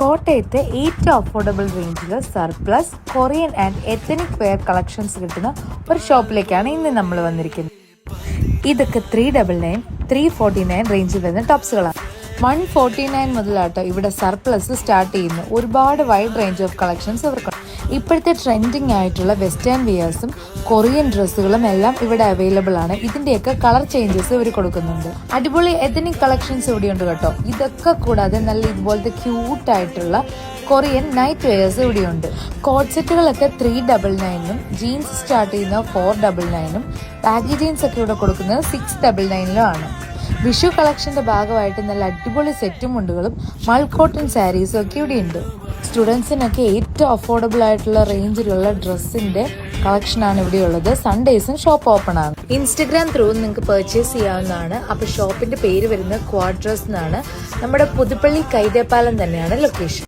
കോട്ടയത്തെ ഏറ്റവും അഫോർഡബിൾ റേഞ്ചിൽ surplus Korean and ethnic wear collections കിട്ടുന്ന ഒരു ഷോപ്പിലേക്കാണ് ഇന്ന് നമ്മൾ വന്നിരിക്കുന്നത്. ഇതൊക്കെ 399, 349 റേഞ്ചിൽ വരുന്ന ടോപ്സുകളാണ്. 149 മുതലാട്ടോ ഇവിടെ സർപ്ലസ് സ്റ്റാർട്ട് ചെയ്യുന്നു. ഒരുപാട് വൈഡ് റേഞ്ച് ഓഫ് കളക്ഷൻസ് ഇവർക്കുണ്ട്. ഇപ്പോഴത്തെ ട്രെൻഡിങ് ആയിട്ടുള്ള വെസ്റ്റേൺ വിയേഴ്സും കൊറിയൻ ഡ്രസ്സുകളും എല്ലാം ഇവിടെ അവൈലബിൾ ആണ്. ഇതിന്റെയൊക്കെ കളർ ചേഞ്ചസ് ഇവർ കൊടുക്കുന്നുണ്ട്. അടിപൊളി എത്തനിക് കളക്ഷൻസ് ഇവിടെയുണ്ട് കേട്ടോ. ഇതൊക്കെ കൂടാതെ നല്ല ഇതുപോലത്തെ ക്യൂട്ടായിട്ടുള്ള കൊറിയൻ നൈറ്റ് വെയേഴ്സ് ഇവിടെയുണ്ട്. കോട്ട് സെറ്റുകളൊക്കെ 399 ജീൻസ് സ്റ്റാർട്ട് ചെയ്യുന്ന 499 ബാഗി ജീൻസ് ഒക്കെ ഇവിടെ കൊടുക്കുന്നത് 699 ആണ്. വിഷു കളക്ഷന്റെ ഭാഗമായിട്ട് നല്ല അടിപൊളി സെറ്റും മുണ്ടുകളും മൾ കോട്ടൺ സാരീസും ഒക്കെ ഇവിടെയുണ്ട്. സ്റ്റുഡൻസിനൊക്കെ ഏറ്റവും അഫോർഡബിൾ ആയിട്ടുള്ള റേഞ്ചിലുള്ള ഡ്രസ്സിന്റെ കളക്ഷനാണ് ഇവിടെയുള്ളത്. സൺഡേസും ഷോപ്പ് ഓപ്പൺ ആണ്. ഇൻസ്റ്റഗ്രാം ത്രൂ നിങ്ങൾക്ക് പർച്ചേസ് ചെയ്യാവുന്നതാണ്. അപ്പൊ ഷോപ്പിന്റെ പേര് വരുന്നത് ക്വാഡ്രസ് എന്നാണ്. നമ്മുടെ പുതുപ്പള്ളി കൈതേപ്പാലം തന്നെയാണ് ലൊക്കേഷൻ.